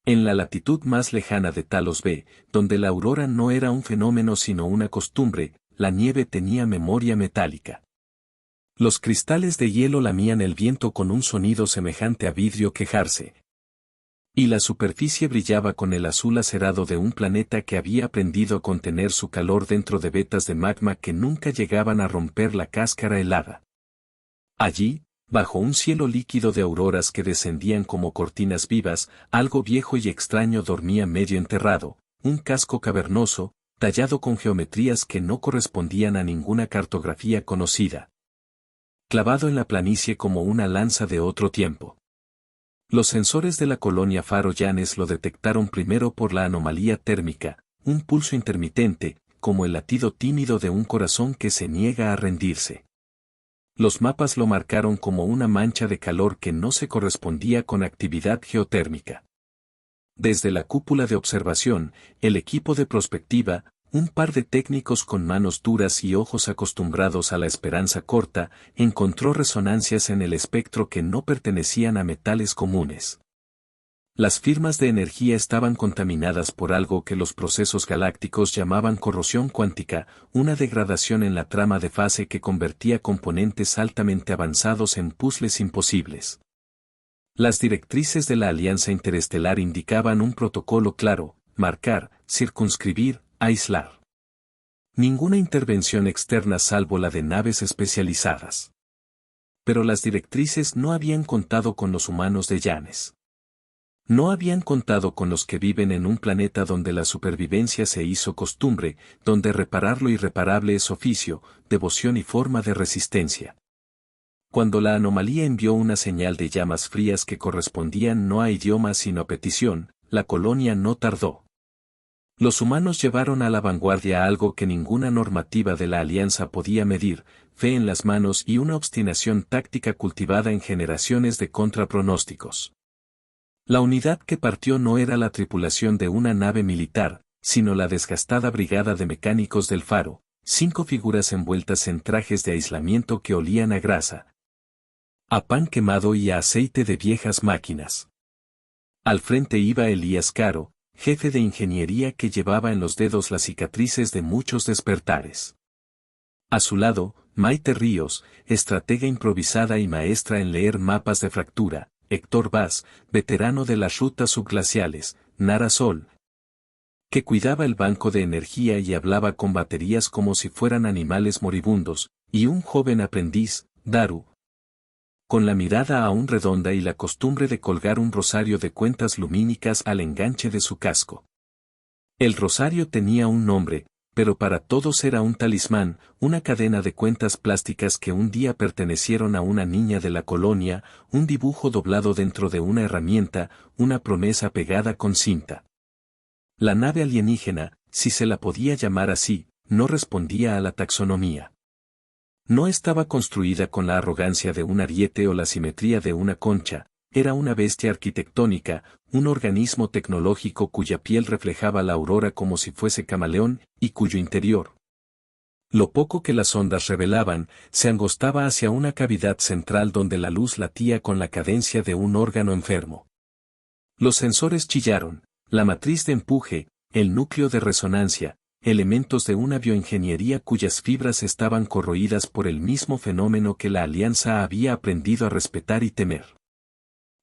En la latitud más lejana de Talos B, donde la aurora no era un fenómeno sino una costumbre, la nieve tenía memoria metálica. Los cristales de hielo lamían el viento con un sonido semejante a vidrio quejarse. Y la superficie brillaba con el azul acerado de un planeta que había aprendido a contener su calor dentro de vetas de magma que nunca llegaban a romper la cáscara helada. Allí, bajo un cielo líquido de auroras que descendían como cortinas vivas, algo viejo y extraño dormía medio enterrado, un casco cavernoso, tallado con geometrías que no correspondían a ninguna cartografía conocida. Clavado en la planicie como una lanza de otro tiempo. Los sensores de la colonia Faro Llanes lo detectaron primero por la anomalía térmica, un pulso intermitente, como el latido tímido de un corazón que se niega a rendirse. Los mapas lo marcaron como una mancha de calor que no se correspondía con actividad geotérmica. Desde la cúpula de observación, el equipo de prospectiva, un par de técnicos con manos duras y ojos acostumbrados a la esperanza corta, encontró resonancias en el espectro que no pertenecían a metales comunes. Las firmas de energía estaban contaminadas por algo que los procesos galácticos llamaban corrosión cuántica, una degradación en la trama de fase que convertía componentes altamente avanzados en puzzles imposibles. Las directrices de la Alianza Interestelar indicaban un protocolo claro: marcar, circunscribir, aislar. Ninguna intervención externa salvo la de naves especializadas. Pero las directrices no habían contado con los humanos de Llanes. No habían contado con los que viven en un planeta donde la supervivencia se hizo costumbre, donde reparar lo irreparable es oficio, devoción y forma de resistencia. Cuando la anomalía envió una señal de llamas frías que correspondían no a idioma sino a petición, la colonia no tardó. Los humanos llevaron a la vanguardia algo que ninguna normativa de la Alianza podía medir: fe en las manos y una obstinación táctica cultivada en generaciones de contrapronósticos. La unidad que partió no era la tripulación de una nave militar, sino la desgastada brigada de mecánicos del Faro, 5 figuras envueltas en trajes de aislamiento que olían a grasa, a pan quemado y a aceite de viejas máquinas. Al frente iba Elías Caro, jefe de ingeniería que llevaba en los dedos las cicatrices de muchos despertares. A su lado, Maite Ríos, estratega improvisada y maestra en leer mapas de fractura; Héctor Vaz, veterano de las rutas subglaciales; Nara Sol, que cuidaba el banco de energía y hablaba con baterías como si fueran animales moribundos; y un joven aprendiz, Daru, con la mirada aún redonda y la costumbre de colgar un rosario de cuentas lumínicas al enganche de su casco. El rosario tenía un nombre, pero para todos era un talismán, una cadena de cuentas plásticas que un día pertenecieron a una niña de la colonia, un dibujo doblado dentro de una herramienta, una promesa pegada con cinta. La nave alienígena, si se la podía llamar así, no respondía a la taxonomía. No estaba construida con la arrogancia de un ariete o la simetría de una concha, era una bestia arquitectónica, un organismo tecnológico cuya piel reflejaba la aurora como si fuese camaleón, y cuyo interior, lo poco que las ondas revelaban, se angostaba hacia una cavidad central donde la luz latía con la cadencia de un órgano enfermo. Los sensores chillaron, la matriz de empuje, el núcleo de resonancia, elementos de una bioingeniería cuyas fibras estaban corroídas por el mismo fenómeno que la Alianza había aprendido a respetar y temer.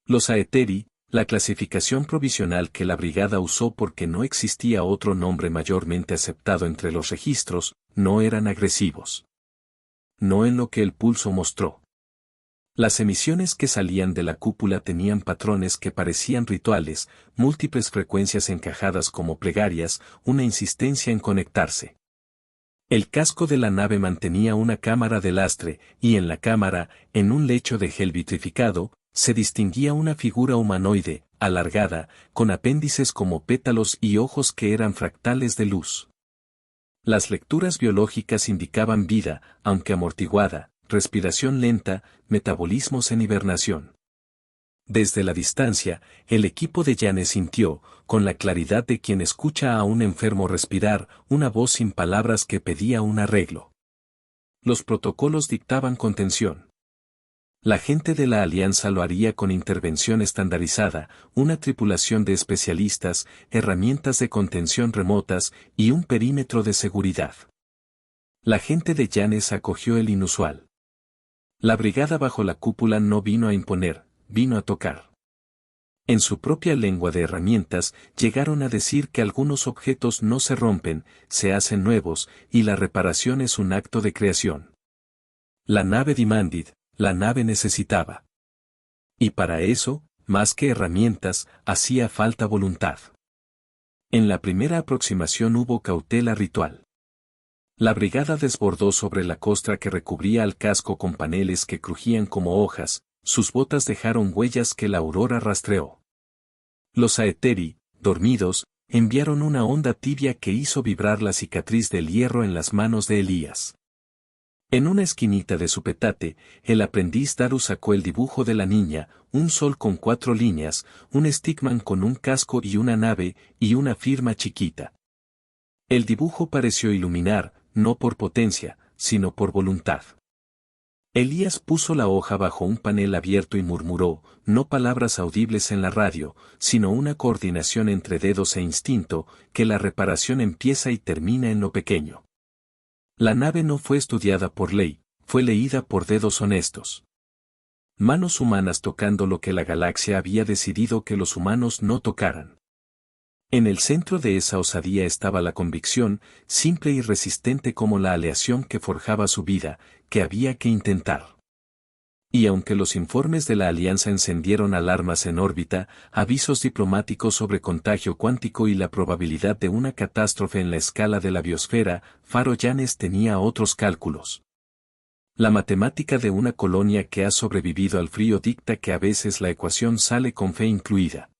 Los Aeteri, la clasificación provisional que la brigada usó porque no existía otro nombre mayormente aceptado entre los registros, no eran agresivos. No en lo que el pulso mostró. Las emisiones que salían de la cúpula tenían patrones que parecían rituales, múltiples frecuencias encajadas como plegarias, una insistencia en conectarse. El casco de la nave mantenía una cámara de lastre, y en la cámara, en un lecho de gel vitrificado, se distinguía una figura humanoide, alargada, con apéndices como pétalos y ojos que eran fractales de luz. Las lecturas biológicas indicaban vida, aunque amortiguada, respiración lenta, metabolismos en hibernación. Desde la distancia, el equipo de Llanes sintió, con la claridad de quien escucha a un enfermo respirar, una voz sin palabras que pedía un arreglo. Los protocolos dictaban contención. La gente de la Alianza lo haría con intervención estandarizada, una tripulación de especialistas, herramientas de contención remotas y un perímetro de seguridad. La gente de Yanes acogió el inusual. La brigada bajo la cúpula no vino a imponer, vino a tocar. En su propia lengua de herramientas, llegaron a decir que algunos objetos no se rompen, se hacen nuevos, y la reparación es un acto de creación. La nave demanded, la nave necesitaba. Y para eso, más que herramientas, hacía falta voluntad. En la primera aproximación hubo cautela ritual. La brigada desbordó sobre la costra que recubría al casco con paneles que crujían como hojas, sus botas dejaron huellas que la aurora rastreó. Los Aetheri, dormidos, enviaron una onda tibia que hizo vibrar la cicatriz del hierro en las manos de Elías. En una esquinita de su petate, el aprendiz Daru sacó el dibujo de la niña, un sol con 4 líneas, un stickman con un casco y una nave, y una firma chiquita. El dibujo pareció iluminar, no por potencia, sino por voluntad. Elías puso la hoja bajo un panel abierto y murmuró, no palabras audibles en la radio, sino una coordinación entre dedos e instinto, que la reparación empieza y termina en lo pequeño. La nave no fue estudiada por ley, fue leída por dedos honestos. Manos humanas tocando lo que la galaxia había decidido que los humanos no tocaran. En el centro de esa osadía estaba la convicción, simple y resistente como la aleación que forjaba su vida, que había que intentar. Y aunque los informes de la Alianza encendieron alarmas en órbita, avisos diplomáticos sobre contagio cuántico y la probabilidad de una catástrofe en la escala de la biosfera, Faro Yanes tenía otros cálculos. La matemática de una colonia que ha sobrevivido al frío dicta que a veces la ecuación sale con fe incluida.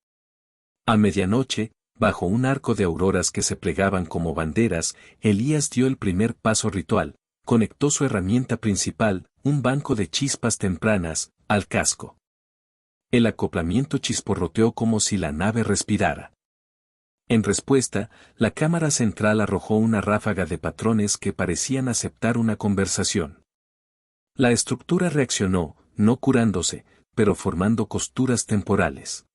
A medianoche, bajo un arco de auroras que se plegaban como banderas, Elías dio el primer paso ritual, conectó su herramienta principal, un banco de chispas tempranas, al casco. El acoplamiento chisporroteó como si la nave respirara. En respuesta, la cámara central arrojó una ráfaga de patrones que parecían aceptar una conversación. La estructura reaccionó, no curándose, pero formando costuras temporales.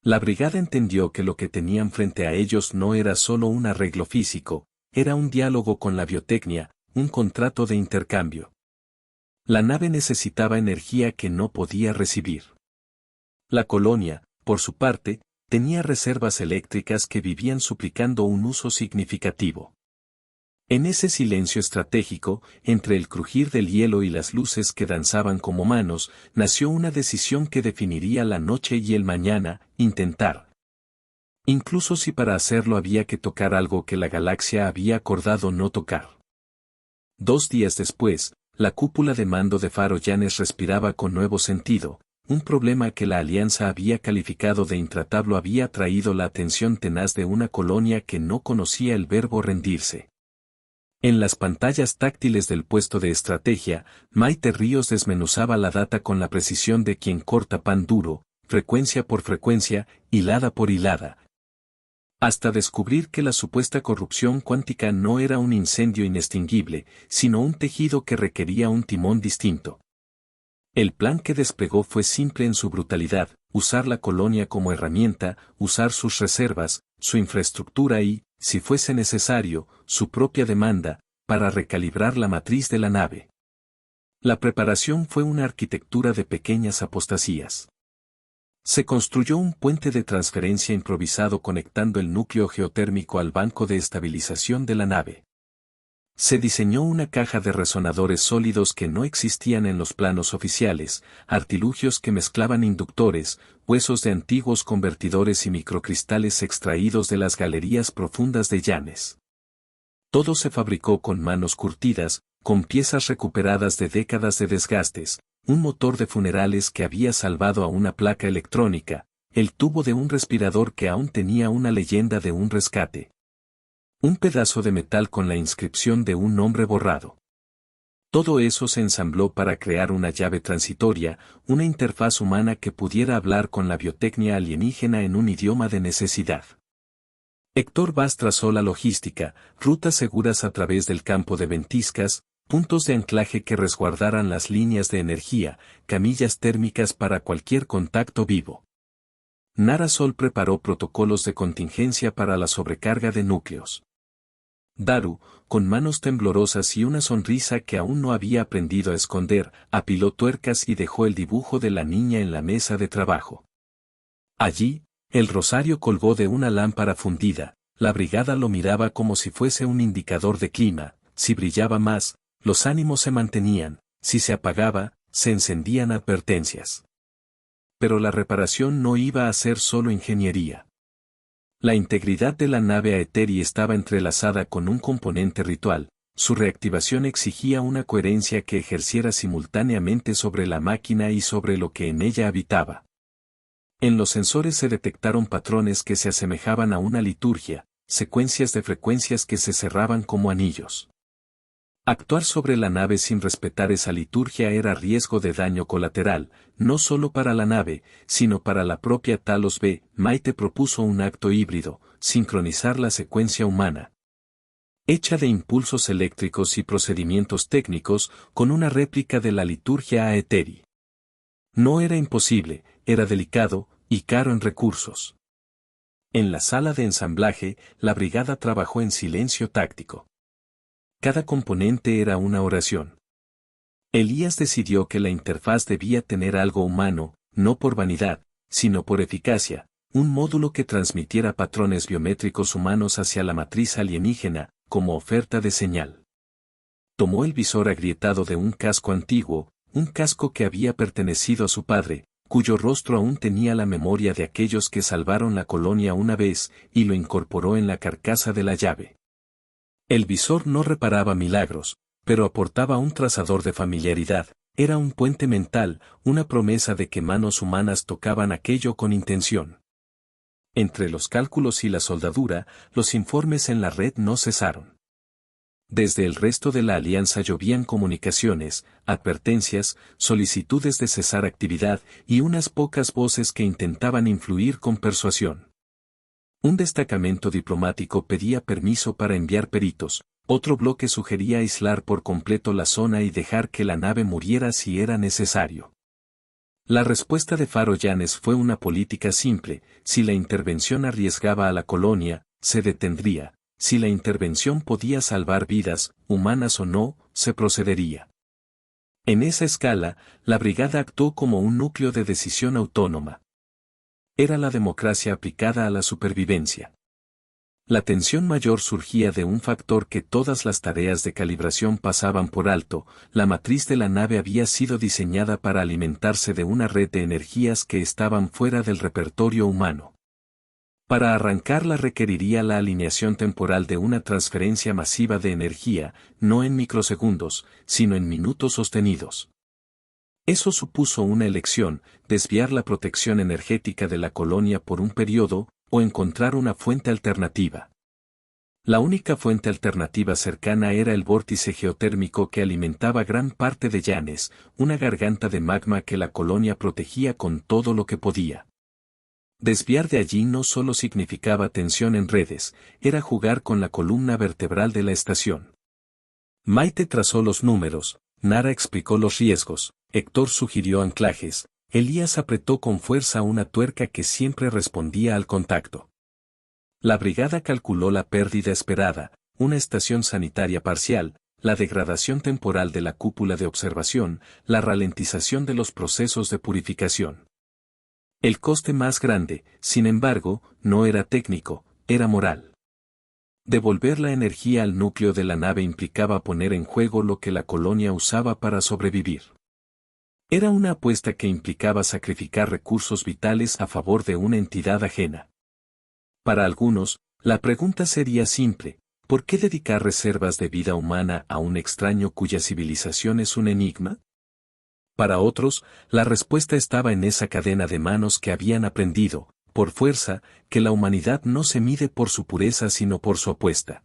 La brigada entendió que lo que tenían frente a ellos no era solo un arreglo físico, era un diálogo con la biotecnia, un contrato de intercambio. La nave necesitaba energía que no podía recibir. La colonia, por su parte, tenía reservas eléctricas que vivían suplicando un uso significativo. En ese silencio estratégico, entre el crujir del hielo y las luces que danzaban como manos, nació una decisión que definiría la noche y el mañana, intentar. Incluso si para hacerlo había que tocar algo que la galaxia había acordado no tocar. 2 días después, la cúpula de mando de Faro Yanes respiraba con nuevo sentido, un problema que la Alianza había calificado de intratable había atraído la atención tenaz de una colonia que no conocía el verbo rendirse. En las pantallas táctiles del puesto de estrategia, Maite Ríos desmenuzaba la data con la precisión de quien corta pan duro, frecuencia por frecuencia, hilada por hilada, hasta descubrir que la supuesta corrupción cuántica no era un incendio inextinguible, sino un tejido que requería un timón distinto. El plan que desplegó fue simple en su brutalidad, usar la colonia como herramienta, usar sus reservas, su infraestructura y, si fuese necesario, su propia demanda, para recalibrar la matriz de la nave. La preparación fue una arquitectura de pequeñas apostasías. Se construyó un puente de transferencia improvisado conectando el núcleo geotérmico al banco de estabilización de la nave. Se diseñó una caja de resonadores sólidos que no existían en los planos oficiales, artilugios que mezclaban inductores, huesos de antiguos convertidores y microcristales extraídos de las galerías profundas de Yanes. Todo se fabricó con manos curtidas, con piezas recuperadas de décadas de desgastes, un motor de funerales que había salvado a una placa electrónica, el tubo de un respirador que aún tenía una leyenda de un rescate. Un pedazo de metal con la inscripción de un nombre borrado. Todo eso se ensambló para crear una llave transitoria, una interfaz humana que pudiera hablar con la biotecnia alienígena en un idioma de necesidad. Héctor Vaz trazó la logística, rutas seguras a través del campo de ventiscas, puntos de anclaje que resguardaran las líneas de energía, camillas térmicas para cualquier contacto vivo. Nara Sol preparó protocolos de contingencia para la sobrecarga de núcleos. Daru, con manos temblorosas y una sonrisa que aún no había aprendido a esconder, apiló tuercas y dejó el dibujo de la niña en la mesa de trabajo. Allí, el rosario colgó de una lámpara fundida, la brigada lo miraba como si fuese un indicador de clima, si brillaba más, los ánimos se mantenían, si se apagaba, se encendían advertencias. Pero la reparación no iba a ser solo ingeniería. La integridad de la nave Aetheri estaba entrelazada con un componente ritual, su reactivación exigía una coherencia que ejerciera simultáneamente sobre la máquina y sobre lo que en ella habitaba. En los sensores se detectaron patrones que se asemejaban a una liturgia, secuencias de frecuencias que se cerraban como anillos. Actuar sobre la nave sin respetar esa liturgia era riesgo de daño colateral, no solo para la nave, sino para la propia Talos B. Maite propuso un acto híbrido, sincronizar la secuencia humana, hecha de impulsos eléctricos y procedimientos técnicos, con una réplica de la liturgia Aetheri. No era imposible, era delicado, y caro en recursos. En la sala de ensamblaje, la brigada trabajó en silencio táctico. Cada componente era una oración. Elías decidió que la interfaz debía tener algo humano, no por vanidad, sino por eficacia, un módulo que transmitiera patrones biométricos humanos hacia la matriz alienígena, como oferta de señal. Tomó el visor agrietado de un casco antiguo, un casco que había pertenecido a su padre, cuyo rostro aún tenía la memoria de aquellos que salvaron la colonia una vez, y lo incorporó en la carcasa de la llave. El visor no reparaba milagros, pero aportaba un trazador de familiaridad, era un puente mental, una promesa de que manos humanas tocaban aquello con intención. Entre los cálculos y la soldadura, los informes en la red no cesaron. Desde el resto de la alianza llovían comunicaciones, advertencias, solicitudes de cesar actividad y unas pocas voces que intentaban influir con persuasión. Un destacamento diplomático pedía permiso para enviar peritos, otro bloque sugería aislar por completo la zona y dejar que la nave muriera si era necesario. La respuesta de Faro Yanes fue una política simple: si la intervención arriesgaba a la colonia, se detendría; si la intervención podía salvar vidas, humanas o no, se procedería. En esa escala, la brigada actuó como un núcleo de decisión autónoma. Era la democracia aplicada a la supervivencia. La tensión mayor surgía de un factor que todas las tareas de calibración pasaban por alto: la matriz de la nave había sido diseñada para alimentarse de una red de energías que estaban fuera del repertorio humano. Para arrancarla requeriría la alineación temporal de una transferencia masiva de energía, no en microsegundos, sino en minutos sostenidos. Eso supuso una elección: desviar la protección energética de la colonia por un periodo, o encontrar una fuente alternativa. La única fuente alternativa cercana era el vórtice geotérmico que alimentaba gran parte de Yanes, una garganta de magma que la colonia protegía con todo lo que podía. Desviar de allí no solo significaba tensión en redes, era jugar con la columna vertebral de la estación. Maite trazó los números, Nara explicó los riesgos, Héctor sugirió anclajes, Elías apretó con fuerza una tuerca que siempre respondía al contacto. La brigada calculó la pérdida esperada, una estación sanitaria parcial, la degradación temporal de la cúpula de observación, la ralentización de los procesos de purificación. El coste más grande, sin embargo, no era técnico, era moral. Devolver la energía al núcleo de la nave implicaba poner en juego lo que la colonia usaba para sobrevivir. Era una apuesta que implicaba sacrificar recursos vitales a favor de una entidad ajena. Para algunos, la pregunta sería simple: ¿por qué dedicar reservas de vida humana a un extraño cuya civilización es un enigma? Para otros, la respuesta estaba en esa cadena de manos que habían aprendido, por fuerza, que la humanidad no se mide por su pureza sino por su apuesta.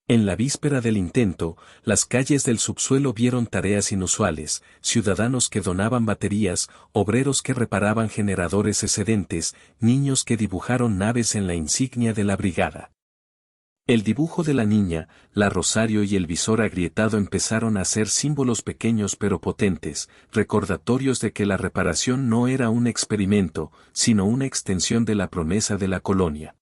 En la víspera del intento, las calles del subsuelo vieron tareas inusuales: ciudadanos que donaban baterías, obreros que reparaban generadores excedentes, niños que dibujaron naves en la insignia de la brigada. El dibujo de la niña, la rosario y el visor agrietado empezaron a ser símbolos pequeños pero potentes, recordatorios de que la reparación no era un experimento, sino una extensión de la promesa de la colonia.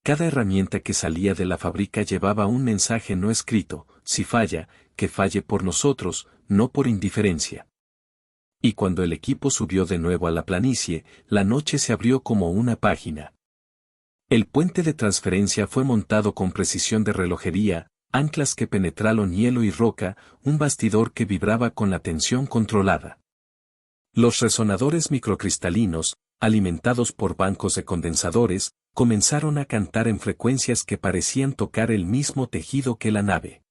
Cada herramienta que salía de la fábrica llevaba un mensaje no escrito: si falla, que falle por nosotros, no por indiferencia. Y cuando el equipo subió de nuevo a la planicie, la noche se abrió como una página. El puente de transferencia fue montado con precisión de relojería, anclas que penetraron hielo y roca, un bastidor que vibraba con la tensión controlada. Los resonadores microcristalinos, alimentados por bancos de condensadores, comenzaron a cantar en frecuencias que parecían tocar el mismo tejido que la nave.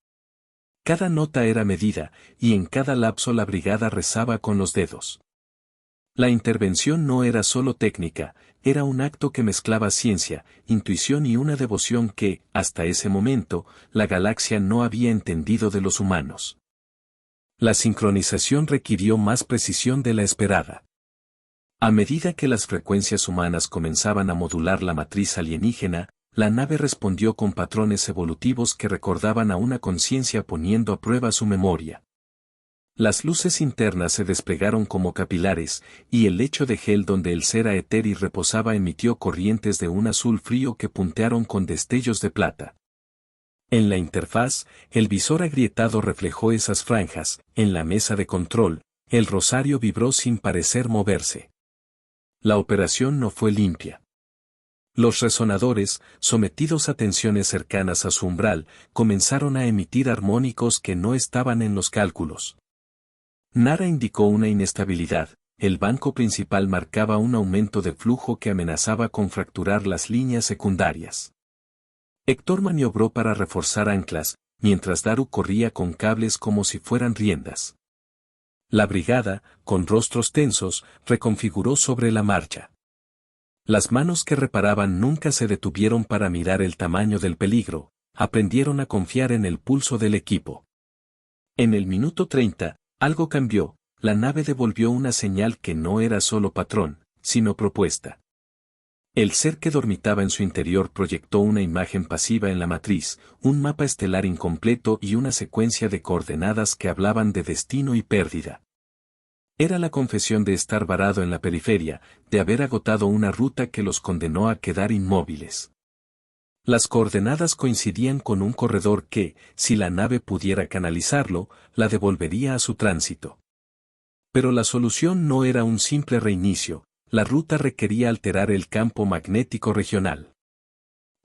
Cada nota era medida, y en cada lapso la brigada rezaba con los dedos. La intervención no era solo técnica, era un acto que mezclaba ciencia, intuición y una devoción que, hasta ese momento, la galaxia no había entendido de los humanos. La sincronización requirió más precisión de la esperada. A medida que las frecuencias humanas comenzaban a modular la matriz alienígena, la nave respondió con patrones evolutivos que recordaban a una conciencia poniendo a prueba su memoria. Las luces internas se desplegaron como capilares, y el lecho de gel donde el Cera Eteri reposaba emitió corrientes de un azul frío que puntearon con destellos de plata. En la interfaz, el visor agrietado reflejó esas franjas. En la mesa de control, el rosario vibró sin parecer moverse. La operación no fue limpia. Los resonadores, sometidos a tensiones cercanas a su umbral, comenzaron a emitir armónicos que no estaban en los cálculos. Nara indicó una inestabilidad, el banco principal marcaba un aumento de flujo que amenazaba con fracturar las líneas secundarias. Héctor maniobró para reforzar anclas, mientras Daru corría con cables como si fueran riendas. La brigada, con rostros tensos, reconfiguró sobre la marcha. Las manos que reparaban nunca se detuvieron para mirar el tamaño del peligro, aprendieron a confiar en el pulso del equipo. En el minuto 30, algo cambió, la nave devolvió una señal que no era solo patrón, sino propuesta. El ser que dormitaba en su interior proyectó una imagen pasiva en la matriz, un mapa estelar incompleto y una secuencia de coordenadas que hablaban de destino y pérdida. Era la confesión de estar varado en la periferia, de haber agotado una ruta que los condenó a quedar inmóviles. Las coordenadas coincidían con un corredor que, si la nave pudiera canalizarlo, la devolvería a su tránsito. Pero la solución no era un simple reinicio, la ruta requería alterar el campo magnético regional.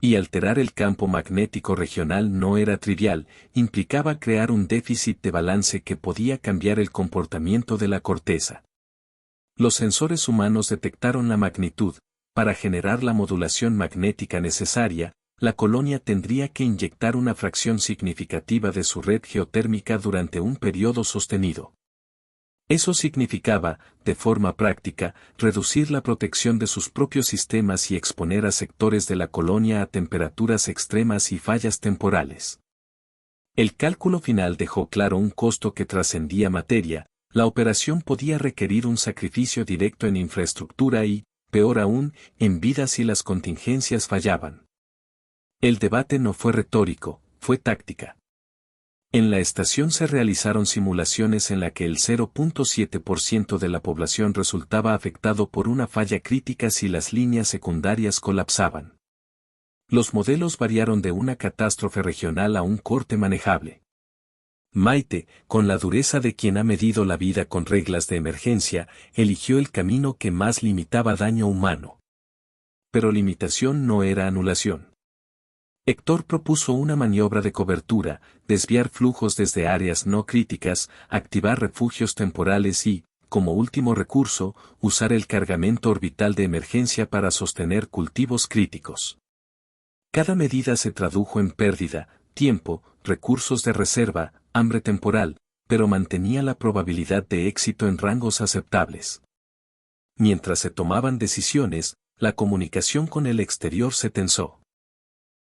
Y alterar el campo magnético regional no era trivial, implicaba crear un déficit de balance que podía cambiar el comportamiento de la corteza. Los sensores humanos detectaron la magnitud. Para generar la modulación magnética necesaria, la colonia tendría que inyectar una fracción significativa de su red geotérmica durante un periodo sostenido. Eso significaba, de forma práctica, reducir la protección de sus propios sistemas y exponer a sectores de la colonia a temperaturas extremas y fallas temporales. El cálculo final dejó claro un costo que trascendía materia, la operación podía requerir un sacrificio directo en infraestructura y, peor aún, en vidas si las contingencias fallaban. El debate no fue retórico, fue táctica. En la estación se realizaron simulaciones en la que el 0.7% de la población resultaba afectado por una falla crítica si las líneas secundarias colapsaban. Los modelos variaron de una catástrofe regional a un corte manejable. Maite, con la dureza de quien ha medido la vida con reglas de emergencia, eligió el camino que más limitaba daño humano. Pero limitación no era anulación. Héctor propuso una maniobra de cobertura, desviar flujos desde áreas no críticas, activar refugios temporales y, como último recurso, usar el cargamento orbital de emergencia para sostener cultivos críticos. Cada medida se tradujo en pérdida, tiempo, recursos de reserva, hambre temporal, pero mantenía la probabilidad de éxito en rangos aceptables. Mientras se tomaban decisiones, la comunicación con el exterior se tensó.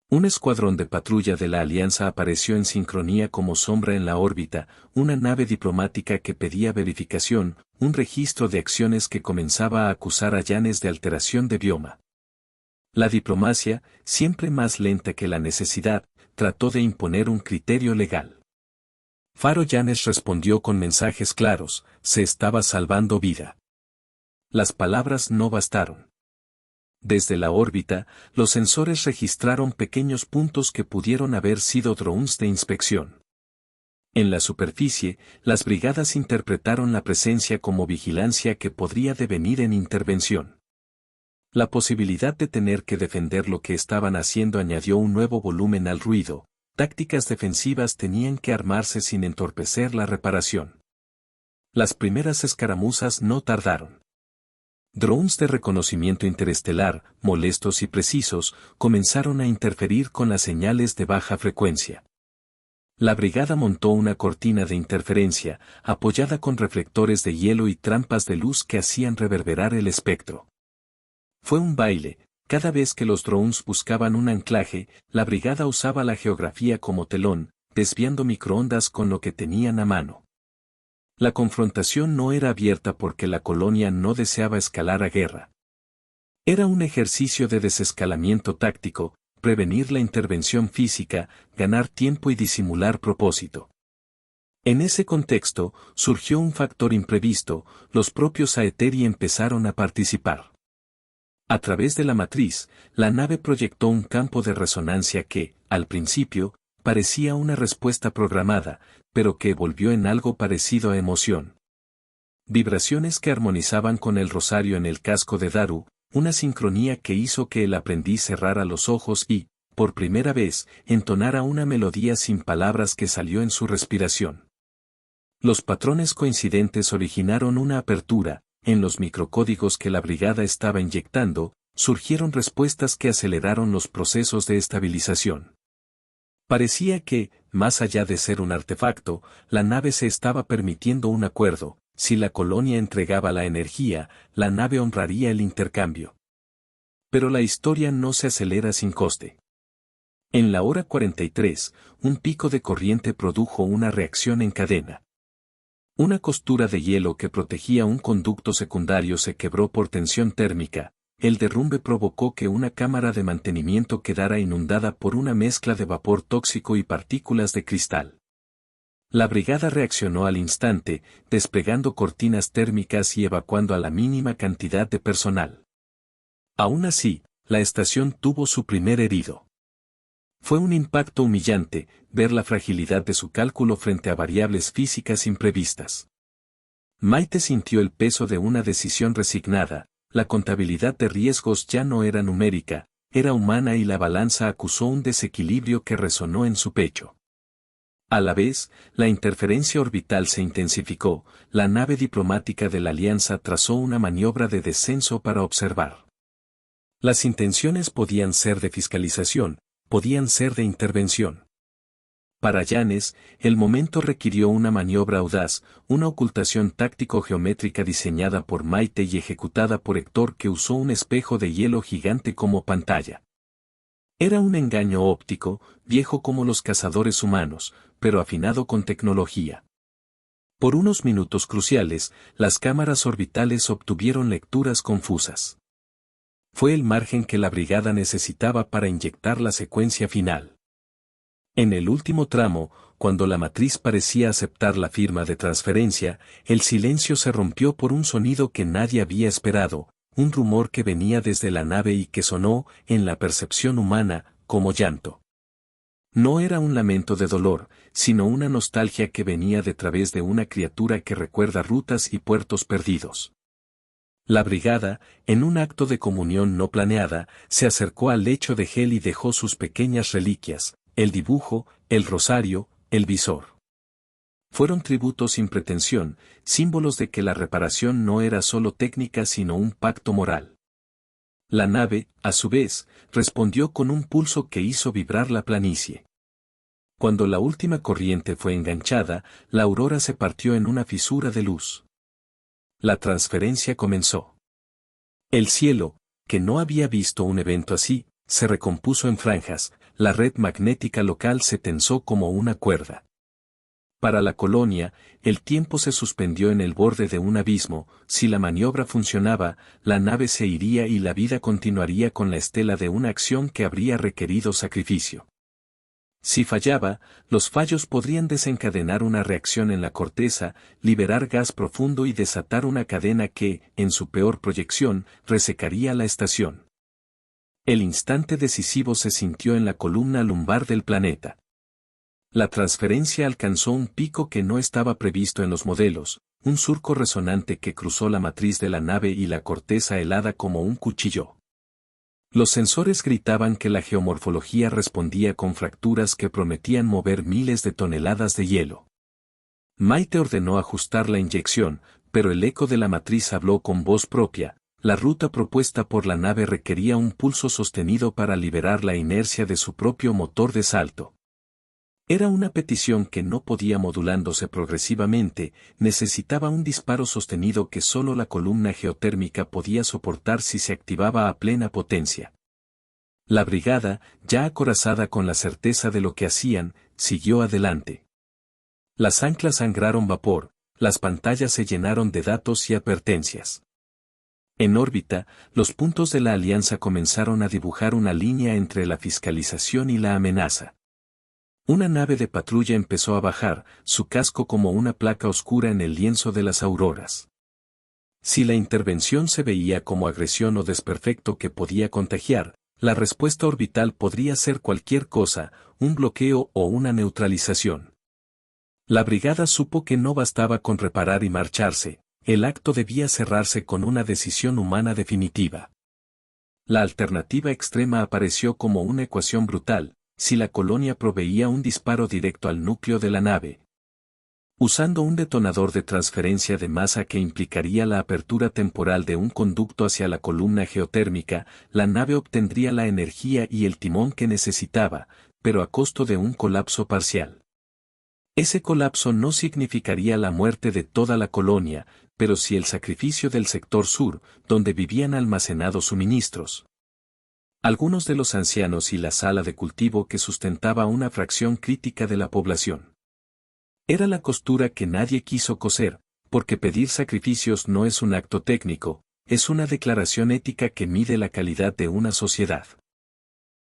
Un escuadrón de patrulla de la Alianza apareció en sincronía como sombra en la órbita, una nave diplomática que pedía verificación, un registro de acciones que comenzaba a acusar a Yanes de alteración de bioma. La diplomacia, siempre más lenta que la necesidad, trató de imponer un criterio legal. Faro Yanes respondió con mensajes claros: se estaba salvando vida. Las palabras no bastaron. Desde la órbita, los sensores registraron pequeños puntos que pudieron haber sido drones de inspección. En la superficie, las brigadas interpretaron la presencia como vigilancia que podría devenir en intervención. La posibilidad de tener que defender lo que estaban haciendo añadió un nuevo volumen al ruido. Tácticas defensivas tenían que armarse sin entorpecer la reparación. Las primeras escaramuzas no tardaron. Drones de reconocimiento interestelar, molestos y precisos, comenzaron a interferir con las señales de baja frecuencia. La brigada montó una cortina de interferencia, apoyada con reflectores de hielo y trampas de luz que hacían reverberar el espectro. Fue un baile. Cada vez que los drones buscaban un anclaje, la brigada usaba la geografía como telón, desviando microondas con lo que tenían a mano. La confrontación no era abierta porque la colonia no deseaba escalar a guerra. Era un ejercicio de desescalamiento táctico, prevenir la intervención física, ganar tiempo y disimular propósito. En ese contexto, surgió un factor imprevisto: los propios Aetheri empezaron a participar. A través de la matriz, la nave proyectó un campo de resonancia que, al principio, parecía una respuesta programada, pero que evolvió en algo parecido a emoción. Vibraciones que armonizaban con el rosario en el casco de Daru, una sincronía que hizo que el aprendiz cerrara los ojos y, por primera vez, entonara una melodía sin palabras que salió en su respiración. Los patrones coincidentes originaron una apertura. En los microcódigos que la brigada estaba inyectando, surgieron respuestas que aceleraron los procesos de estabilización. Parecía que, más allá de ser un artefacto, la nave se estaba permitiendo un acuerdo: si la colonia entregaba la energía, la nave honraría el intercambio. Pero la historia no se acelera sin coste. En la hora 43, un pico de corriente produjo una reacción en cadena. Una costura de hielo que protegía un conducto secundario se quebró por tensión térmica. El derrumbe provocó que una cámara de mantenimiento quedara inundada por una mezcla de vapor tóxico y partículas de cristal. La brigada reaccionó al instante, desplegando cortinas térmicas y evacuando a la mínima cantidad de personal. Aún así, la estación tuvo su primer herido. Fue un impacto humillante, ver la fragilidad de su cálculo frente a variables físicas imprevistas. Maite sintió el peso de una decisión resignada: la contabilidad de riesgos ya no era numérica, era humana, y la balanza acusó un desequilibrio que resonó en su pecho. A la vez, la interferencia orbital se intensificó. La nave diplomática de la Alianza trazó una maniobra de descenso para observar. Las intenciones podían ser de fiscalización, podían ser de intervención. Para Yanes, el momento requirió una maniobra audaz, una ocultación táctico-geométrica diseñada por Maite y ejecutada por Héctor, que usó un espejo de hielo gigante como pantalla. Era un engaño óptico, viejo como los cazadores humanos, pero afinado con tecnología. Por unos minutos cruciales, las cámaras orbitales obtuvieron lecturas confusas. Fue el margen que la brigada necesitaba para inyectar la secuencia final. En el último tramo, cuando la matriz parecía aceptar la firma de transferencia, el silencio se rompió por un sonido que nadie había esperado, un rumor que venía desde la nave y que sonó, en la percepción humana, como llanto. No era un lamento de dolor, sino una nostalgia que venía de través de una criatura que recuerda rutas y puertos perdidos. La brigada, en un acto de comunión no planeada, se acercó al lecho de gel y dejó sus pequeñas reliquias: el dibujo, el rosario, el visor. Fueron tributos sin pretensión, símbolos de que la reparación no era solo técnica sino un pacto moral. La nave, a su vez, respondió con un pulso que hizo vibrar la planicie. Cuando la última corriente fue enganchada, la aurora se partió en una fisura de luz. La transferencia comenzó. El cielo, que no había visto un evento así, se recompuso en franjas. La red magnética local se tensó como una cuerda. Para la colonia, el tiempo se suspendió en el borde de un abismo. Si la maniobra funcionaba, la nave se iría y la vida continuaría con la estela de una acción que habría requerido sacrificio. Si fallaba, los fallos podrían desencadenar una reacción en la corteza, liberar gas profundo y desatar una cadena que, en su peor proyección, resecaría la estación. El instante decisivo se sintió en la columna lumbar del planeta. La transferencia alcanzó un pico que no estaba previsto en los modelos, un surco resonante que cruzó la matriz de la nave y la corteza helada como un cuchillo. Los sensores gritaban que la geomorfología respondía con fracturas que prometían mover miles de toneladas de hielo. Maite ordenó ajustar la inyección, pero el eco de la matriz habló con voz propia. La ruta propuesta por la nave requería un pulso sostenido para liberar la inercia de su propio motor de salto. Era una petición que no podía modulándose progresivamente, necesitaba un disparo sostenido que solo la columna geotérmica podía soportar si se activaba a plena potencia. La brigada, ya acorazada con la certeza de lo que hacían, siguió adelante. Las anclas sangraron vapor, las pantallas se llenaron de datos y advertencias. En órbita, los puntos de la alianza comenzaron a dibujar una línea entre la fiscalización y la amenaza. Una nave de patrulla empezó a bajar, su casco como una placa oscura en el lienzo de las auroras. Si la intervención se veía como agresión o desperfecto que podía contagiar, la respuesta orbital podría ser cualquier cosa, un bloqueo o una neutralización. La brigada supo que no bastaba con reparar y marcharse, el acto debía cerrarse con una decisión humana definitiva. La alternativa extrema apareció como una ecuación brutal. Si la colonia proveía un disparo directo al núcleo de la nave, usando un detonador de transferencia de masa que implicaría la apertura temporal de un conducto hacia la columna geotérmica, la nave obtendría la energía y el timón que necesitaba, pero a costo de un colapso parcial. Ese colapso no significaría la muerte de toda la colonia, pero sí el sacrificio del sector sur, donde vivían almacenados suministros. Algunos de los ancianos y la sala de cultivo que sustentaba una fracción crítica de la población. Era la costura que nadie quiso coser, porque pedir sacrificios no es un acto técnico, es una declaración ética que mide la calidad de una sociedad.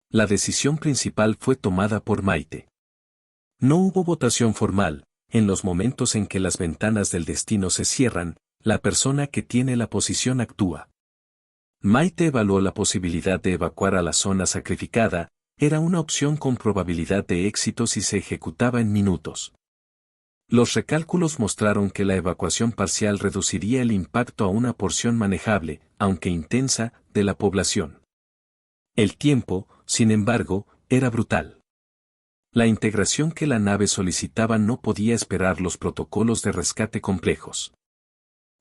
La decisión principal fue tomada por Maite. No hubo votación formal, en los momentos en que las ventanas del destino se cierran, la persona que tiene la posición actúa. Maite evaluó la posibilidad de evacuar a la zona sacrificada, era una opción con probabilidad de éxito si se ejecutaba en minutos. Los recálculos mostraron que la evacuación parcial reduciría el impacto a una porción manejable, aunque intensa, de la población. El tiempo, sin embargo, era brutal. La integración que la nave solicitaba no podía esperar los protocolos de rescate complejos.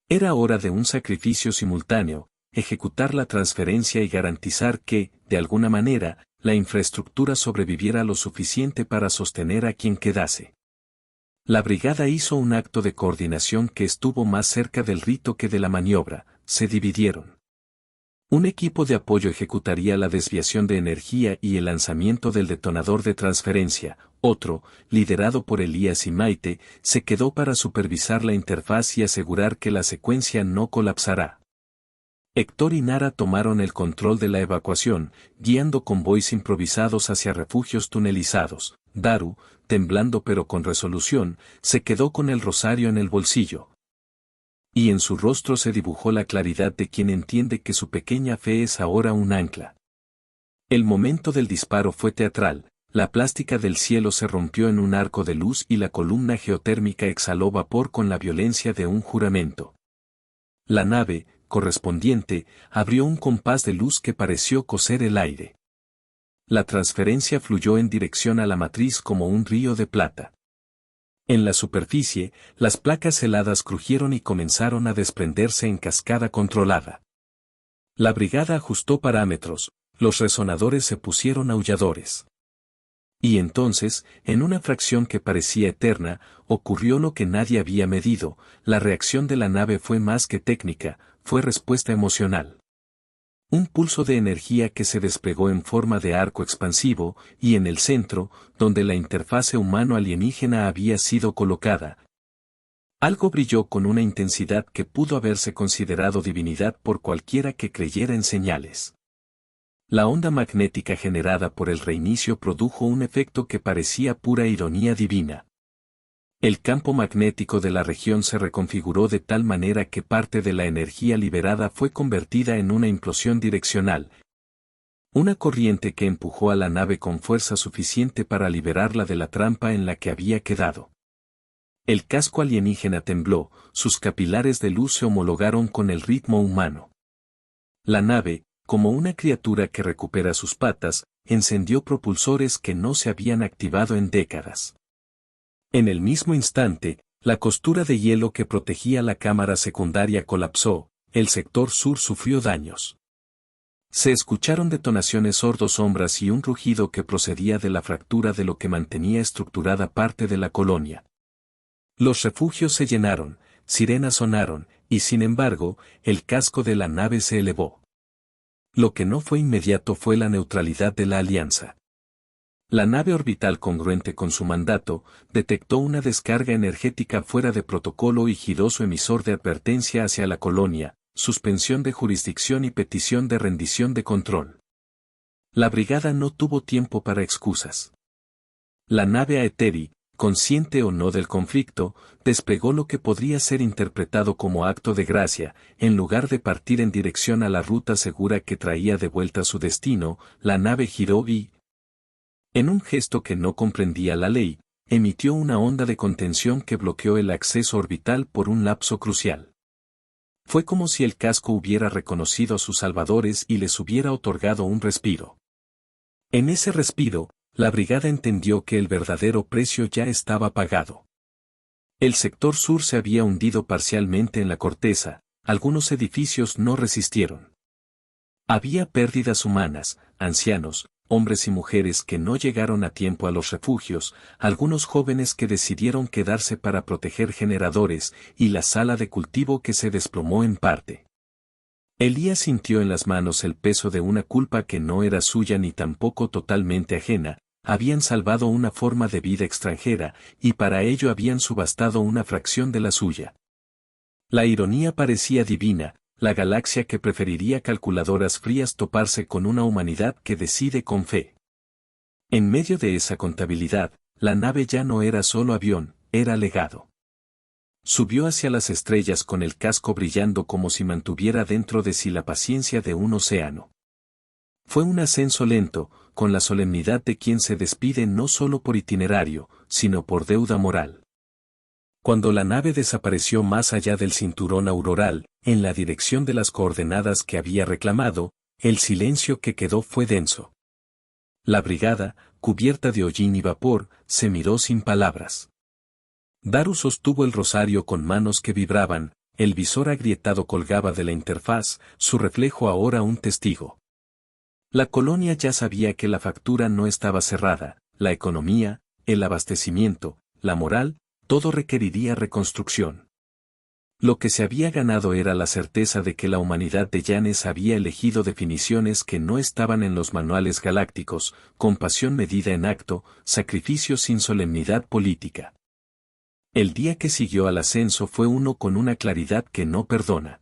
Era hora de un sacrificio simultáneo, ejecutar la transferencia y garantizar que, de alguna manera, la infraestructura sobreviviera lo suficiente para sostener a quien quedase. La brigada hizo un acto de coordinación que estuvo más cerca del rito que de la maniobra, se dividieron. Un equipo de apoyo ejecutaría la desviación de energía y el lanzamiento del detonador de transferencia, otro, liderado por Elías y Maite, se quedó para supervisar la interfaz y asegurar que la secuencia no colapsará. Héctor y Nara tomaron el control de la evacuación, guiando convoys improvisados hacia refugios tunelizados. Daru, temblando pero con resolución, se quedó con el rosario en el bolsillo. Y en su rostro se dibujó la claridad de quien entiende que su pequeña fe es ahora un ancla. El momento del disparo fue teatral, la plástica del cielo se rompió en un arco de luz y la columna geotérmica exhaló vapor con la violencia de un juramento. La nave, correspondiente, abrió un compás de luz que pareció coser el aire. La transferencia fluyó en dirección a la matriz como un río de plata. En la superficie, las placas heladas crujieron y comenzaron a desprenderse en cascada controlada. La brigada ajustó parámetros, los resonadores se pusieron aulladores. Y entonces, en una fracción que parecía eterna, ocurrió lo que nadie había medido, la reacción de la nave fue más que técnica, fue respuesta emocional. Un pulso de energía que se desplegó en forma de arco expansivo, y en el centro, donde la interfase humano-alienígena había sido colocada, algo brilló con una intensidad que pudo haberse considerado divinidad por cualquiera que creyera en señales. La onda magnética generada por el reinicio produjo un efecto que parecía pura ironía divina. El campo magnético de la región se reconfiguró de tal manera que parte de la energía liberada fue convertida en una implosión direccional. Una corriente que empujó a la nave con fuerza suficiente para liberarla de la trampa en la que había quedado. El casco alienígena tembló, sus capilares de luz se homologaron con el ritmo humano. La nave, como una criatura que recupera sus patas, encendió propulsores que no se habían activado en décadas. En el mismo instante, la costura de hielo que protegía la cámara secundaria colapsó, el sector sur sufrió daños. Se escucharon detonaciones sordo-sombras y un rugido que procedía de la fractura de lo que mantenía estructurada parte de la colonia. Los refugios se llenaron, sirenas sonaron, y sin embargo, el casco de la nave se elevó. Lo que no fue inmediato fue la neutralidad de la alianza. La nave orbital congruente con su mandato, detectó una descarga energética fuera de protocolo y giró su emisor de advertencia hacia la colonia, suspensión de jurisdicción y petición de rendición de control. La brigada no tuvo tiempo para excusas. La nave Aetheri, consciente o no del conflicto, desplegó lo que podría ser interpretado como acto de gracia, en lugar de partir en dirección a la ruta segura que traía de vuelta a su destino, la nave giró y, en un gesto que no comprendía la ley, emitió una onda de contención que bloqueó el acceso orbital por un lapso crucial. Fue como si el casco hubiera reconocido a sus salvadores y les hubiera otorgado un respiro. En ese respiro, la brigada entendió que el verdadero precio ya estaba pagado. El sector sur se había hundido parcialmente en la corteza, algunos edificios no resistieron. Había pérdidas humanas, ancianos, hombres y mujeres que no llegaron a tiempo a los refugios, algunos jóvenes que decidieron quedarse para proteger generadores, y la sala de cultivo que se desplomó en parte. Elías sintió en las manos el peso de una culpa que no era suya ni tampoco totalmente ajena, habían salvado una forma de vida extranjera, y para ello habían subastado una fracción de la suya. La ironía parecía divina, la galaxia que preferiría calculadoras frías toparse con una humanidad que decide con fe. En medio de esa contabilidad, la nave ya no era solo avión, era legado. Subió hacia las estrellas con el casco brillando como si mantuviera dentro de sí la paciencia de un océano. Fue un ascenso lento, con la solemnidad de quien se despide no solo por itinerario, sino por deuda moral. Cuando la nave desapareció más allá del cinturón auroral, en la dirección de las coordenadas que había reclamado, el silencio que quedó fue denso. La brigada, cubierta de hollín y vapor, se miró sin palabras. Daru sostuvo el rosario con manos que vibraban, el visor agrietado colgaba de la interfaz, su reflejo ahora un testigo. La colonia ya sabía que la factura no estaba cerrada, la economía, el abastecimiento, la moral, todo requeriría reconstrucción. Lo que se había ganado era la certeza de que la humanidad de Yanes había elegido definiciones que no estaban en los manuales galácticos, compasión medida en acto, sacrificio sin solemnidad política. El día que siguió al ascenso fue uno con una claridad que no perdona.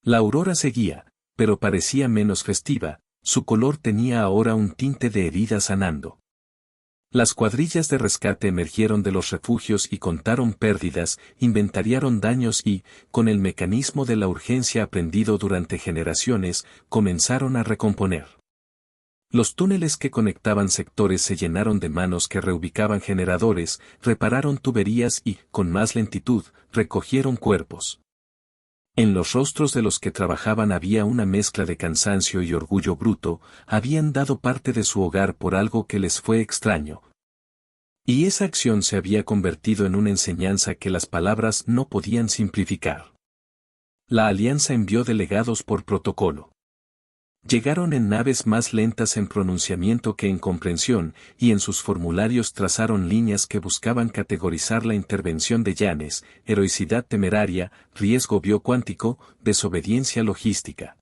La aurora seguía, pero parecía menos festiva, su color tenía ahora un tinte de herida sanando. Las cuadrillas de rescate emergieron de los refugios y contaron pérdidas, inventariaron daños y, con el mecanismo de la urgencia aprendido durante generaciones, comenzaron a recomponer. Los túneles que conectaban sectores se llenaron de manos que reubicaban generadores, repararon tuberías y, con más lentitud, recogieron cuerpos. En los rostros de los que trabajaban había una mezcla de cansancio y orgullo bruto, habían dado parte de su hogar por algo que les fue extraño. Y esa acción se había convertido en una enseñanza que las palabras no podían simplificar. La alianza envió delegados por protocolo. Llegaron en naves más lentas en pronunciamiento que en comprensión, y en sus formularios trazaron líneas que buscaban categorizar la intervención de Yanes, heroicidad temeraria, riesgo biocuántico, desobediencia logística.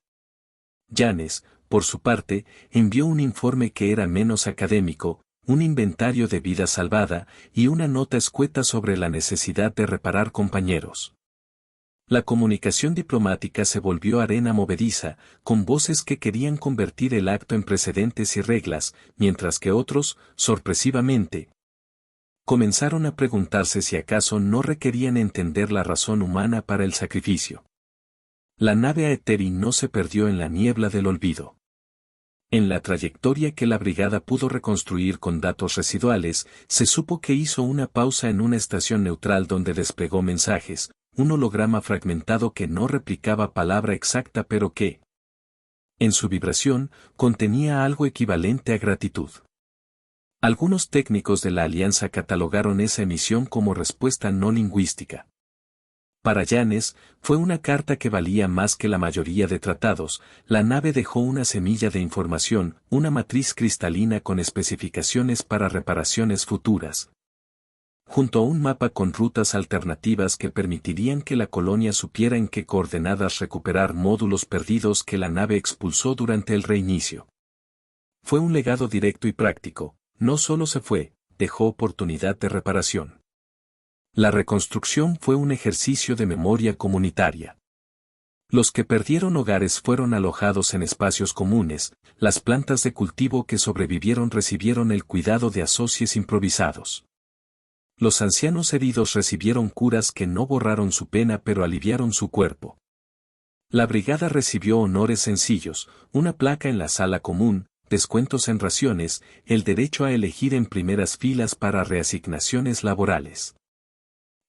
Yanes, por su parte, envió un informe que era menos académico, un inventario de vida salvada y una nota escueta sobre la necesidad de reparar compañeros. La comunicación diplomática se volvió arena movediza, con voces que querían convertir el acto en precedentes y reglas, mientras que otros, sorpresivamente, comenzaron a preguntarse si acaso no requerían entender la razón humana para el sacrificio. La nave Aetheri no se perdió en la niebla del olvido. En la trayectoria que la brigada pudo reconstruir con datos residuales, se supo que hizo una pausa en una estación neutral donde desplegó mensajes, un holograma fragmentado que no replicaba palabra exacta pero que, en su vibración, contenía algo equivalente a gratitud. Algunos técnicos de la Alianza catalogaron esa emisión como respuesta no lingüística. Para Yanes, fue una carta que valía más que la mayoría de tratados. La nave dejó una semilla de información, una matriz cristalina con especificaciones para reparaciones futuras, junto a un mapa con rutas alternativas que permitirían que la colonia supiera en qué coordenadas recuperar módulos perdidos que la nave expulsó durante el reinicio. Fue un legado directo y práctico, no solo se fue, dejó oportunidad de reparación. La reconstrucción fue un ejercicio de memoria comunitaria. Los que perdieron hogares fueron alojados en espacios comunes, las plantas de cultivo que sobrevivieron recibieron el cuidado de asocios improvisados. Los ancianos heridos recibieron curas que no borraron su pena pero aliviaron su cuerpo. La brigada recibió honores sencillos, una placa en la sala común, descuentos en raciones, el derecho a elegir en primeras filas para reasignaciones laborales.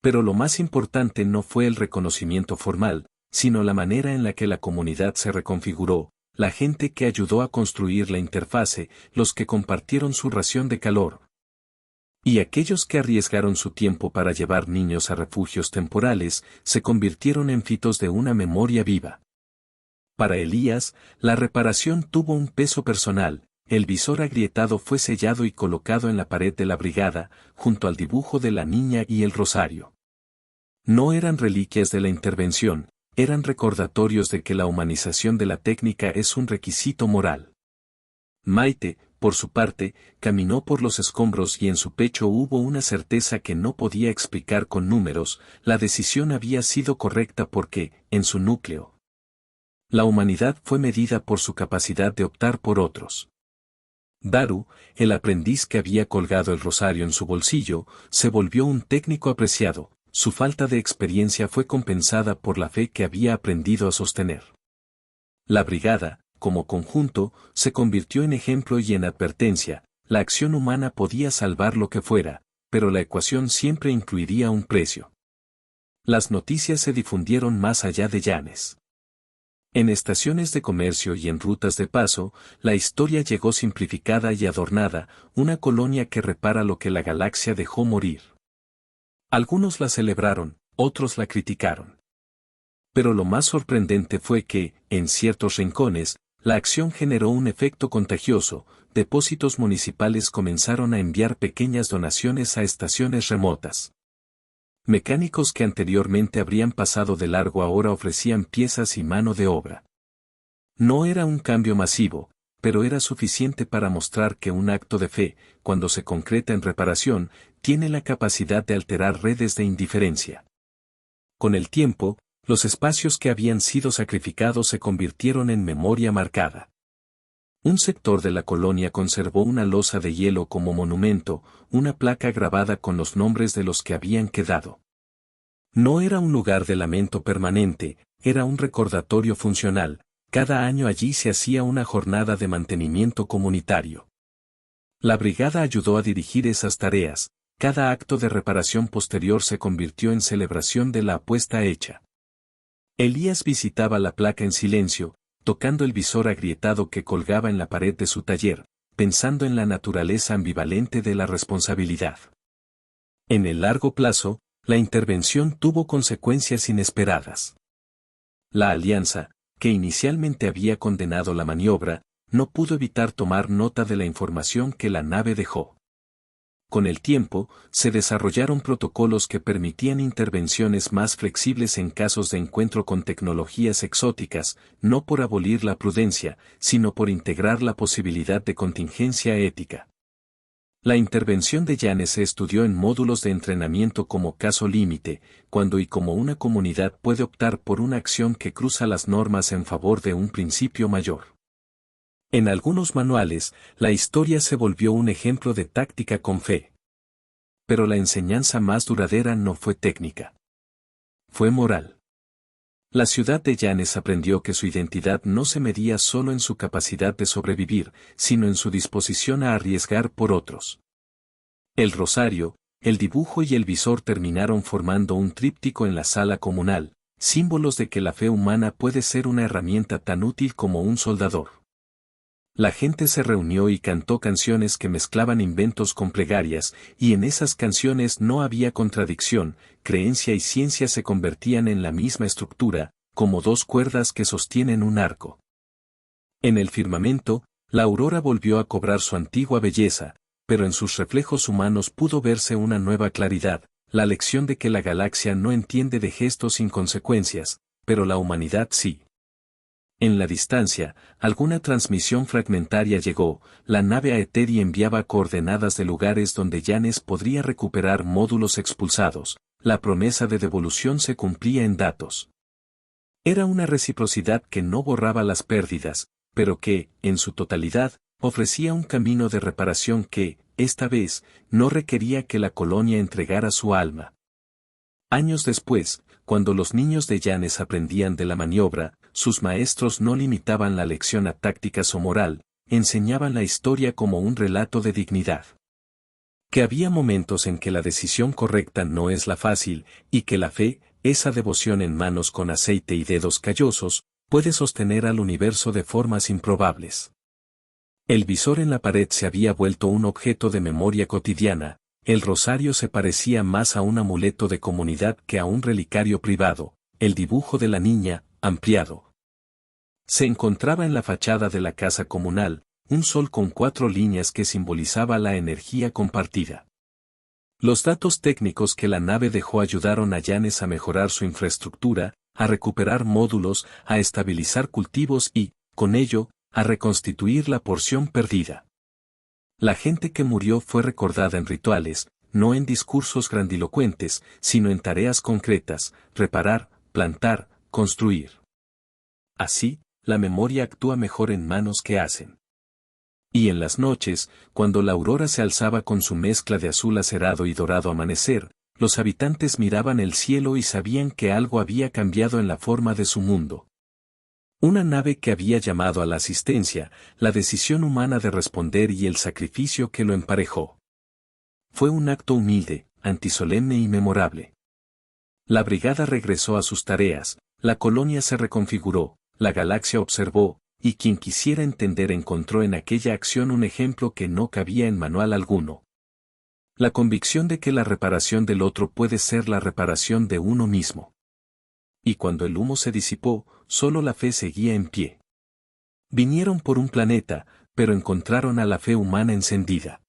Pero lo más importante no fue el reconocimiento formal, sino la manera en la que la comunidad se reconfiguró, la gente que ayudó a construir la interfase, los que compartieron su ración de calor, y aquellos que arriesgaron su tiempo para llevar niños a refugios temporales, se convirtieron en fitos de una memoria viva. Para Elías, la reparación tuvo un peso personal, el visor agrietado fue sellado y colocado en la pared de la brigada, junto al dibujo de la niña y el rosario. No eran reliquias de la intervención, eran recordatorios de que la humanización de la técnica es un requisito moral. Maite, por su parte, caminó por los escombros y en su pecho hubo una certeza que no podía explicar con números, la decisión había sido correcta porque, en su núcleo, la humanidad fue medida por su capacidad de optar por otros. Daru, el aprendiz que había colgado el rosario en su bolsillo, se volvió un técnico apreciado, su falta de experiencia fue compensada por la fe que había aprendido a sostener. La brigada, como conjunto, se convirtió en ejemplo y en advertencia, la acción humana podía salvar lo que fuera, pero la ecuación siempre incluiría un precio. Las noticias se difundieron más allá de Yanes. En estaciones de comercio y en rutas de paso, la historia llegó simplificada y adornada, una colonia que repara lo que la galaxia dejó morir. Algunos la celebraron, otros la criticaron. Pero lo más sorprendente fue que, en ciertos rincones, la acción generó un efecto contagioso, depósitos municipales comenzaron a enviar pequeñas donaciones a estaciones remotas. Mecánicos que anteriormente habrían pasado de largo ahora ofrecían piezas y mano de obra. No era un cambio masivo, pero era suficiente para mostrar que un acto de fe, cuando se concreta en reparación, tiene la capacidad de alterar redes de indiferencia. Con el tiempo, los espacios que habían sido sacrificados se convirtieron en memoria marcada. Un sector de la colonia conservó una losa de hielo como monumento, una placa grabada con los nombres de los que habían quedado. No era un lugar de lamento permanente, era un recordatorio funcional, cada año allí se hacía una jornada de mantenimiento comunitario. La brigada ayudó a dirigir esas tareas, cada acto de reparación posterior se convirtió en celebración de la apuesta hecha. Elías visitaba la placa en silencio, tocando el visor agrietado que colgaba en la pared de su taller, pensando en la naturaleza ambivalente de la responsabilidad. En el largo plazo, la intervención tuvo consecuencias inesperadas. La alianza, que inicialmente había condenado la maniobra, no pudo evitar tomar nota de la información que la nave dejó. con el tiempo, se desarrollaron protocolos que permitían intervenciones más flexibles en casos de encuentro con tecnologías exóticas, no por abolir la prudencia, sino por integrar la posibilidad de contingencia ética. La intervención de Yanes se estudió en módulos de entrenamiento como caso límite, cuando y como una comunidad puede optar por una acción que cruza las normas en favor de un principio mayor. En algunos manuales, la historia se volvió un ejemplo de táctica con fe. Pero la enseñanza más duradera no fue técnica. Fue moral. La ciudad de Yanes aprendió que su identidad no se medía solo en su capacidad de sobrevivir, sino en su disposición a arriesgar por otros. El rosario, el dibujo y el visor terminaron formando un tríptico en la sala comunal, símbolos de que la fe humana puede ser una herramienta tan útil como un soldador. La gente se reunió y cantó canciones que mezclaban inventos con plegarias, y en esas canciones no había contradicción, creencia y ciencia se convertían en la misma estructura, como dos cuerdas que sostienen un arco. En el firmamento, la aurora volvió a cobrar su antigua belleza, pero en sus reflejos humanos pudo verse una nueva claridad, la lección de que la galaxia no entiende de gestos sin consecuencias, pero la humanidad sí. En la distancia, alguna transmisión fragmentaria llegó, la nave Aeteri enviaba coordenadas de lugares donde Yanes podría recuperar módulos expulsados, la promesa de devolución se cumplía en datos. Era una reciprocidad que no borraba las pérdidas, pero que, en su totalidad, ofrecía un camino de reparación que, esta vez, no requería que la colonia entregara su alma. Años después, cuando los niños de Yanes aprendían de la maniobra, sus maestros no limitaban la lección a tácticas o moral, enseñaban la historia como un relato de dignidad. Que había momentos en que la decisión correcta no es la fácil, y que la fe, esa devoción en manos con aceite y dedos callosos, puede sostener al universo de formas improbables. El visor en la pared se había vuelto un objeto de memoria cotidiana, el rosario se parecía más a un amuleto de comunidad que a un relicario privado, el dibujo de la niña, ampliado. Se encontraba en la fachada de la casa comunal, un sol con 4 líneas que simbolizaba la energía compartida. Los datos técnicos que la nave dejó ayudaron a Yanes a mejorar su infraestructura, a recuperar módulos, a estabilizar cultivos y, con ello, a reconstituir la porción perdida. La gente que murió fue recordada en rituales, no en discursos grandilocuentes, sino en tareas concretas, reparar, plantar, construir. Así, la memoria actúa mejor en manos que hacen. Y en las noches, cuando la aurora se alzaba con su mezcla de azul acerado y dorado amanecer, los habitantes miraban el cielo y sabían que algo había cambiado en la forma de su mundo. Una nave que había llamado a la asistencia, la decisión humana de responder y el sacrificio que lo emparejó. Fue un acto humilde, antisolemne y memorable. La brigada regresó a sus tareas, la colonia se reconfiguró, la galaxia observó, y quien quisiera entender encontró en aquella acción un ejemplo que no cabía en manual alguno. La convicción de que la reparación del otro puede ser la reparación de uno mismo. Y cuando el humo se disipó, solo la fe seguía en pie. Vinieron por un planeta, pero encontraron a la fe humana encendida.